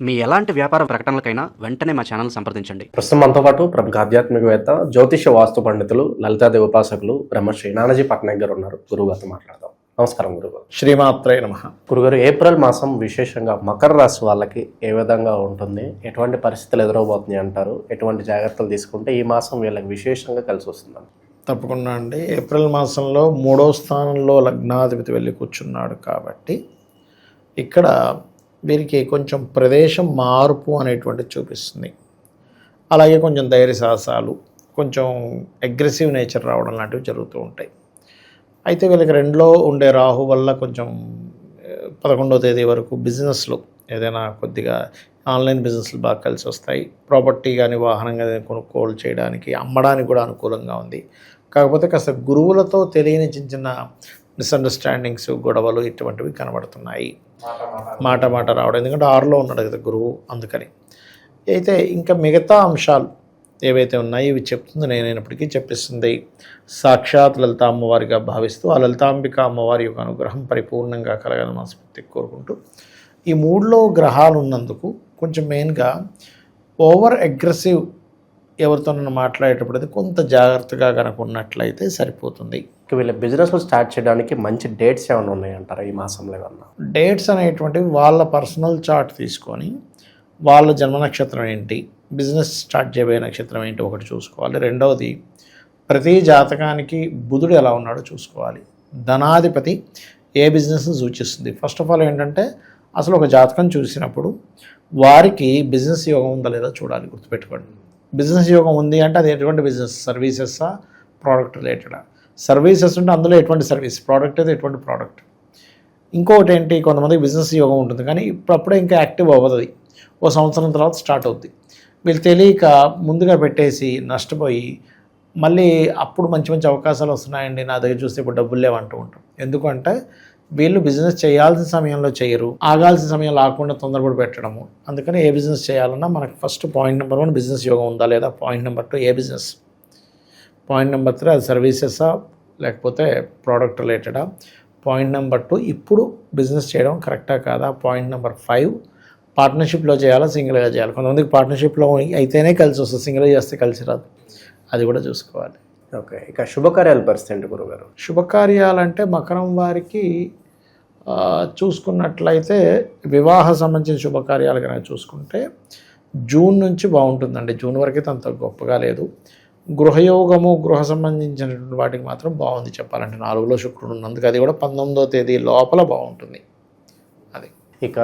మీ ఎలాంటి వ్యాపార ప్రకటనలకైనా వెంటనే మా ఛానల్ సంప్రదించండి. ప్రస్తుతం మనతో పాటు ప్రముఖ ఆధ్యాత్మికవేత్త, జ్యోతిష వాస్తు పండితులు, లలితాదేవి ఉపాసకులు బ్రహ్మశ్రీ నానాజీ పట్నాయక్ గారు ఉన్నారు. గురువుగారితో మాట్లాడదాం. నమస్కారం గురుగారు. శ్రీమాత్రే నమః. గురుగారు, ఏప్రిల్ మాసం విశేషంగా మకర రాశి వాళ్ళకి ఏ విధంగా ఉంటుంది, ఎటువంటి పరిస్థితులు ఎదురవబోతున్నాయి అంటారు, ఎటువంటి జాగ్రత్తలు తీసుకుంటే ఈ మాసం వీళ్ళకి విశేషంగా కలిసి వస్తుందండి? తప్పకుండా అండి. ఏప్రిల్ మాసంలో 3వ స్థానంలో లగ్నాధిపతి వెళ్ళి కూర్చున్నాడు కాబట్టి ఇక్కడ వీరికి కొంచెం ప్రదేశం మార్పు అనేటువంటిది చూపిస్తుంది. అలాగే కొంచెం ధైర్య సాహసాలు, కొంచెం అగ్రెసివ్ నేచర్ రావడం లాంటివి జరుగుతూ ఉంటాయి. అయితే వీళ్ళకి 2లో ఉండే రాహు వల్ల కొంచెం 11వ తేదీ వరకు బిజినెస్లో ఏదైనా కొద్దిగా ఆన్లైన్ బిజినెస్లు బాగా కలిసి వస్తాయి. ప్రాపర్టీ కానీ వాహనం కానీ కొనుగోలు చేయడానికి, అమ్మడానికి కూడా అనుకూలంగా ఉంది. కాకపోతే కాస్త గురువులతో తెలియని చిన్న చిన్న మిస్అండర్స్టాండింగ్స్, గొడవలు ఇటువంటివి కనబడుతున్నాయి. మాట రావడం, ఎందుకంటే 6లో ఉన్నాడు కదా గురువు, అందుకని. అయితే ఇంకా మిగతా అంశాలు ఏవైతే ఉన్నాయో ఇవి చెప్తుంది నేనైనప్పటికీ చెప్పిస్తుంది సాక్షాత్ లలిత అమ్మవారిగా భావిస్తూ ఆ లలితాంబిక అమ్మవారి యొక్క అనుగ్రహం పరిపూర్ణంగా కలగాలని మనస్ఫూర్తిగా కోరుకుంటూ, ఈ 3లో గ్రహాలు ఉన్నందుకు కొంచెం మెయిన్గా ఓవర్ అగ్రెసివ్ ఎవరితోనైనా మాట్లాడేటప్పుడు అది కొంత జాగ్రత్తగా కనుక ఉన్నట్లయితే సరిపోతుంది. వీళ్ళ బిజినెస్ స్టార్ట్ చేయడానికి మంచి డేట్స్ ఏమైనా ఉన్నాయంటారా ఈ మాసంలో? ఏమన్నా డేట్స్ అనేటువంటివి వాళ్ళ పర్సనల్ చార్ట్ తీసుకొని వాళ్ళ జన్మ నక్షత్రం ఏంటి, బిజినెస్ స్టార్ట్ చేయబోయే నక్షత్రం ఏంటి ఒకటి చూసుకోవాలి. రెండవది ప్రతి జాతకానికి బుధుడు ఎలా ఉన్నాడో చూసుకోవాలి. ధనాధిపతి ఏ బిజినెస్ని సూచిస్తుంది. ఫస్ట్ ఆఫ్ ఆల్ ఏంటంటే అసలు ఒక జాతకం చూసినప్పుడు వారికి బిజినెస్ యోగం ఉందా లేదా చూడాలి. గుర్తుపెట్టుకోండి, బిజినెస్ యోగం ఉంది అంటే అది ఎటువంటి బిజినెస్, సర్వీసెస్సా, ప్రోడక్ట్ రిలేటెడా? సర్వీసెస్ ఉంటే అందులో ఎటువంటి సర్వీస్, ప్రోడక్ట్ అయితే ఎటువంటి ప్రోడక్ట్. ఇంకొకటి ఏంటి, కొంతమందికి బిజినెస్ యోగం ఉంటుంది కానీ ఇప్పుడప్పుడే ఇంకా యాక్టివ్ అవ్వదు, ఓ సంవత్సరం తర్వాత స్టార్ట్ అవుద్ది. వీళ్ళు తెలియక ముందుగా పెట్టేసి నష్టపోయి మళ్ళీ అప్పుడు మంచి మంచి అవకాశాలు వస్తున్నాయండి నా దగ్గర చూస్తే ఇప్పుడు డబ్బులు లేవంటూ ఉంటాం. ఎందుకంటే వీళ్ళు బిజినెస్ చేయాల్సిన సమయంలో చేయరు, ఆగాల్సిన సమయంలో ఆకుండా తొందరపడి పెట్టడము. అందుకని ఏ బిజినెస్ చేయాలన్నా మనకు ఫస్ట్ పాయింట్ నెంబర్ 1 బిజినెస్ యోగం ఉందా లేదా, పాయింట్ నెంబర్ 2 ఏ బిజినెస్, పాయింట్ నెంబర్ 3 అది సర్వీసెస్సా లేకపోతే ప్రోడక్ట్ రిలేటెడా, పాయింట్ నెంబర్ 2 ఇప్పుడు బిజినెస్ చేయడం కరెక్టా కాదా, పాయింట్ నెంబర్ 5 పార్ట్నర్షిప్లో చేయాలా సింగిల్గా చేయాలి. కొంతమందికి పార్ట్నర్షిప్లో అయితేనే కలిసి వస్తుంది, సింగిల్గా చేస్తే కలిసి రాదు, అది కూడా చూసుకోవాలి. ఓకే, ఇక శుభకార్యాల పరిస్థితి ఏంటి గురుగారు? శుభకార్యాలంటే మకరం వారికి చూసుకున్నట్లయితే వివాహ సంబంధించిన శుభకార్యాలు కనుక చూసుకుంటే జూన్ నుంచి బాగుంటుందండి. జూన్ వరకు అయితే అంత గొప్పగా లేదు. గృహయోగము, గృహ సంబంధించినటువంటి వాటికి మాత్రం బాగుంది చెప్పాలంటే. 4లో శుక్రుడు ఉన్నందుకు అది కూడా 19వ తేదీ లోపల బాగుంటుంది. అది ఇక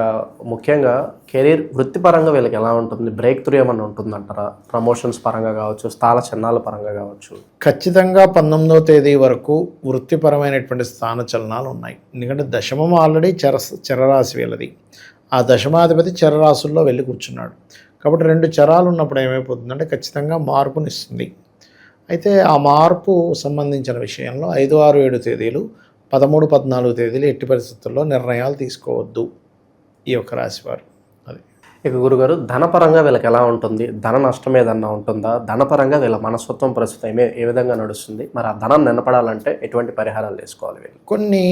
ముఖ్యంగా కెరీర్ వృత్తిపరంగా వీళ్ళకి ఎలా ఉంటుంది? బ్రేక్ త్రూ ఏమన్నా ఉంటుందంటారా? ప్రమోషన్స్ పరంగా కావచ్చు, స్థాన చలనాల పరంగా కావచ్చు. ఖచ్చితంగా 19వ తేదీ వరకు వృత్తిపరమైనటువంటి స్థాన చలనాలు ఉన్నాయి. ఎందుకంటే దశమం ఆల్రెడీ చరరాశి వీళ్ళది. ఆ దశమాధిపతి చరరాశుల్లో వెళ్ళి కూర్చున్నాడు కాబట్టి 2 చరాలు ఉన్నప్పుడు ఏమైపోతుందంటే ఖచ్చితంగా మార్పునిస్తుంది. అయితే ఆ మార్పు సంబంధించిన విషయంలో 5, 6, 7 తేదీలు, 13, 14 తేదీలు ఎట్టి పరిస్థితుల్లో నిర్ణయాలు తీసుకోవద్దు ఈ యొక్క రాశివారు. అది. ఇక గురుగారు, ధనపరంగా వీళ్ళకి ఎలా ఉంటుంది? ధన నష్టం ఏదన్నా ఉంటుందా? ధనపరంగా వీళ్ళ మనస్తత్వం ప్రస్తుతం ఏ విధంగా నడుస్తుంది? మరి ఆ ధనం నిలబడాలంటే ఎటువంటి పరిహారాలు తీసుకోవాలి వీళ్ళు? కొన్ని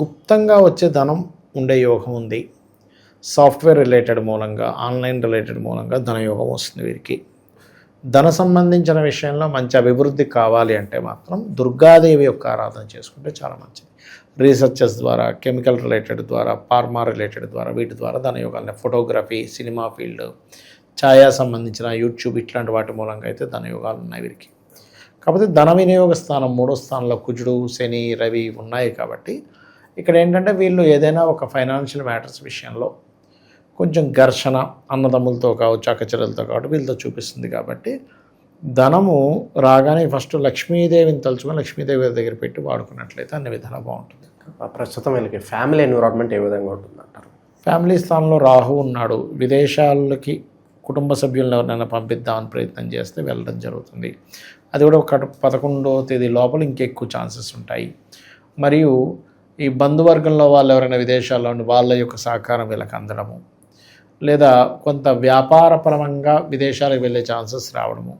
గుప్తంగా వచ్చే ధనం ఉండే యోగం ఉంది. సాఫ్ట్వేర్ రిలేటెడ్ మూలంగా, ఆన్లైన్ రిలేటెడ్ మూలంగా ధనయోగం వస్తుంది వీరికి. ధన సంబంధించిన విషయంలో మంచి అభివృద్ధి కావాలి అంటే మాత్రం దుర్గాదేవి యొక్క ఆరాధన చేసుకుంటే చాలా మంచిది. రీసెర్చెస్ ద్వారా, కెమికల్ రిలేటెడ్ ద్వారా, ఫార్మా రిలేటెడ్ ద్వారా, వీటి ద్వారా ధనయోగాలని, ఫోటోగ్రఫీ, సినిమా ఫీల్డ్, ఛాయా సంబంధించిన యూట్యూబ్ ఇట్లాంటి వాటి మూలంగా అయితే ధనయోగాలు ఉన్నాయి వీరికి. కాకపోతే ధన వినియోగ స్థానం 3వ స్థానంలో కుజుడు, శని, రవి ఉన్నాయి కాబట్టి ఇక్కడ ఏంటంటే వీళ్ళు ఏదైనా ఒక ఫైనాన్షియల్ మ్యాటర్స్ విషయంలో కొంచెం ఘర్షణ, అన్నదమ్ములతో కావచ్చు, అక్కచెల్లెలతో కావచ్చు, వీళ్ళతో చూపిస్తుంది. కాబట్టి ధనము రాగానే ఫస్ట్ లక్ష్మీదేవిని తలుచుకొని లక్ష్మీదేవి దగ్గర పెట్టి వాడుకున్నట్లయితే అన్ని విధాలా బాగుంటుంది. ప్రస్తుతం వీళ్ళకి ఫ్యామిలీ ఎన్విరాన్మెంట్ ఏ విధంగా ఉంటుందంటారు? ఫ్యామిలీ స్థానంలో రాహు ఉన్నాడు. విదేశాలకి కుటుంబ సభ్యులను ఎవరినైనా పంపిద్దామని ప్రయత్నం చేస్తే వెళ్ళడం జరుగుతుంది. అది కూడా ఒక 11వ తేదీ లోపల ఇంకెక్కువ ఛాన్సెస్ ఉంటాయి. మరియు ఈ బంధువర్గంలో వాళ్ళు ఎవరైనా విదేశాల్లో ఉండి వాళ్ళ యొక్క సహకారం వీళ్ళకి అందడము, లేదా కొంత వ్యాపారపరంగా విదేశాలకు వెళ్ళే ఛాన్సెస్ రావడము,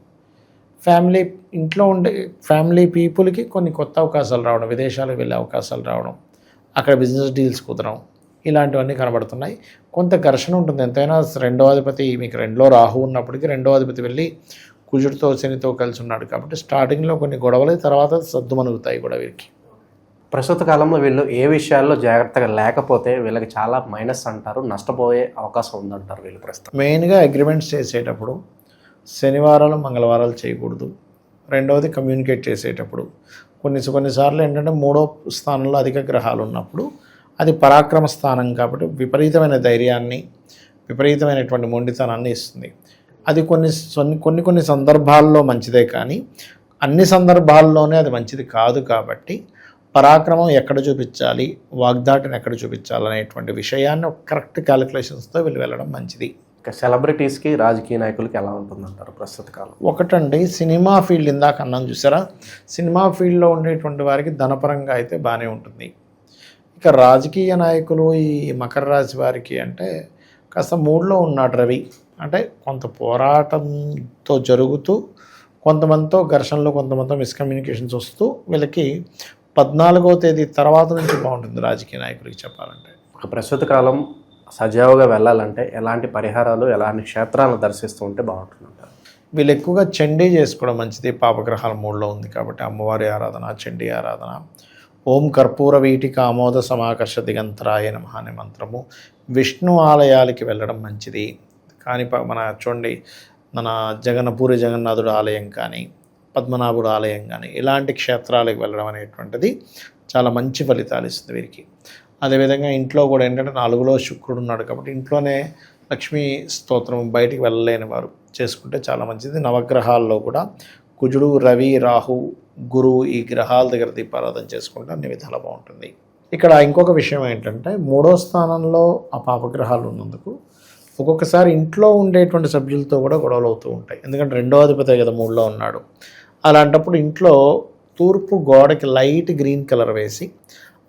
ఫ్యామిలీ ఇంట్లో ఉండే ఫ్యామిలీ పీపుల్కి కొన్ని కొత్త అవకాశాలు రావడం, విదేశాలకు వెళ్ళే అవకాశాలు రావడం, అక్కడ బిజినెస్ డీల్స్ కుదరడం, ఇలాంటివన్నీ కనబడుతున్నాయి. కొంత ఘర్షణ ఉంటుంది. ఎంతైనా రెండో అధిపతి మీకు రెండులో రాహు ఉన్నప్పటికీ రెండో అధిపతి వెళ్ళి కుజుడితో శనితో కలిసి ఉన్నాడు కాబట్టి స్టార్టింగ్లో కొన్ని గొడవలు, తర్వాత సద్దుమణుగుతాయి కూడా వీరికి. ప్రస్తుత కాలంలో వీళ్ళు ఏ విషయాల్లో జాగ్రత్తగా లేకపోతే వీళ్ళకి చాలా మైనస్ అంటారు, నష్టపోయే అవకాశం ఉందంటారు వీళ్ళు ప్రస్తుతం? మెయిన్గా అగ్రిమెంట్స్ చేసేటప్పుడు శనివారాలు మంగళవారాలు చేయకూడదు. రెండవది కమ్యూనికేట్ చేసేటప్పుడు కొన్నిసార్లు ఏంటంటే మూడో స్థానంలో అధిక గ్రహాలు ఉన్నప్పుడు అది పరాక్రమ స్థానం కాబట్టి విపరీతమైన ధైర్యాన్ని, విపరీతమైనటువంటి మొండితనాన్ని ఇస్తుంది. అది కొన్ని సందర్భాల్లో మంచిదే, కానీ అన్ని సందర్భాల్లోనే అది మంచిది కాదు. కాబట్టి పరాక్రమం ఎక్కడ చూపించాలి, వాగ్దాటిని ఎక్కడ చూపించాలి అనేటువంటి విషయాన్ని ఒక కరెక్ట్ క్యాలిక్యులేషన్స్తో వీళ్ళు వెళ్ళడం మంచిది. సెలబ్రిటీస్కి, రాజకీయ నాయకులకి ఎలా ఉంటుందంటారు ప్రస్తుత కాలం? ఒకటండి, సినిమా ఫీల్డ్ ఇందాక అన్నాను చూసారా, సినిమా ఫీల్డ్లో ఉండేటువంటి వారికి ధనపరంగా అయితే బాగానే ఉంటుంది. ఇక రాజకీయ నాయకులు, ఈ మకర రాశి వారికి అంటే కాస్త మూడ్లో ఉన్నాడు రవి. అంటే కొంత పోరాటంతో జరుగుతూ కొంతమందితో ఘర్షణలు, కొంతమందితో మిస్కమ్యూనికేషన్స్ వస్తూ వీళ్ళకి 14వ తేదీ తర్వాత నుంచి బాగుంటుంది రాజకీయ నాయకులకి చెప్పాలంటే. ప్రస్తుత కాలం సజావుగా వెళ్ళాలంటే ఎలాంటి పరిహారాలు, ఎలాంటి క్షేత్రాలను దర్శిస్తూ ఉంటే బాగుంటుందంటారు? వీళ్ళు ఎక్కువగా చండీ చేసుకోవడం మంచిది. పాపగ్రహాల మూడ్లో ఉంది కాబట్టి అమ్మవారి ఆరాధన, చండీ ఆరాధన, ఓం కర్పూర వీటిక ఆమోద సమాకర్ష దిగంతరాయ నమః అనే మంత్రము, విష్ణు ఆలయాలకి వెళ్ళడం మంచిది. కానీ చూడండి, మన పూరి జగన్నాథుడు ఆలయం కానీ, పద్మనాభుడు ఆలయం కానీ ఇలాంటి క్షేత్రాలకు వెళ్ళడం అనేటువంటిది చాలా మంచి ఫలితాలు ఇస్తుంది వీరికి. అదేవిధంగా ఇంట్లో కూడా ఏంటంటే 4లో శుక్రుడు ఉన్నాడు కాబట్టి ఇంట్లోనే లక్ష్మీ స్తోత్రం బయటికి వెళ్ళలేని వారు చేసుకుంటే చాలా మంచిది. నవగ్రహాల్లో కూడా కుజుడు, రవి, రాహు, గురువు ఈ గ్రహాల దగ్గర దీపారాధన చేసుకుంటే అన్ని విధాలా బాగుంటుంది. ఇక్కడ ఇంకొక విషయం ఏంటంటే 3వ స్థానంలో ఆ పాపగ్రహాలు ఉన్నందుకు ఒక్కొక్కసారి ఇంట్లో ఉండేటువంటి సభ్యులతో కూడా గొడవలు అవుతూ ఉంటాయి. ఎందుకంటే 2వ అధిపతి కదా 3లో ఉన్నాడు. అలాంటప్పుడు ఇంట్లో తూర్పు గోడకి లైట్ గ్రీన్ కలర్ వేసి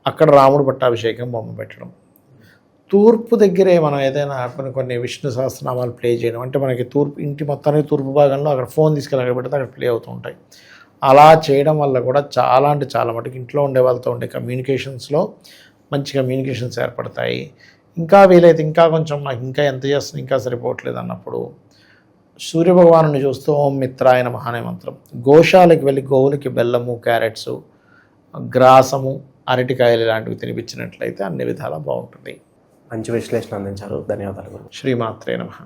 అక్కడ రాముడు పట్టాభిషేకం బొమ్మ పెట్టడం, తూర్పు దగ్గరే మనం ఏదైనా కొన్ని విష్ణు సహస్రనామాలు ప్లే చేయడం, అంటే మనకి ఇంటి మొత్తానికి తూర్పు భాగంలో అక్కడ ఫోన్ తీసుకెళ్ళి పెడితే అక్కడ ప్లే అవుతూ ఉంటాయి. అలా చేయడం వల్ల కూడా చాలా మటుకు ఇంట్లో ఉండే వాళ్ళతో ఉండే కమ్యూనికేషన్స్లో మంచి కమ్యూనికేషన్స్ ఏర్పడతాయి. ఇంకా వీలైతే ఇంకా కొంచెం నాకు ఇంకా ఎంత చేస్తున్నా ఇంకా సరిపోవట్లేదు అన్నప్పుడు సూర్యభగవాను చూస్తూ ఓం మిత్రాయ నమః అనే మంత్రం, గోశాలకు వెళ్ళి గోవులకి బెల్లము, క్యారెట్సు, గ్రాసము, అరటికాయలు ఇలాంటివి తినిపించినట్లయితే అన్ని విధాలా బాగుంటుంది. మంచి విశ్లేషణ అందించారు, ధన్యవాదాలు. శ్రీమాత్రే నమః.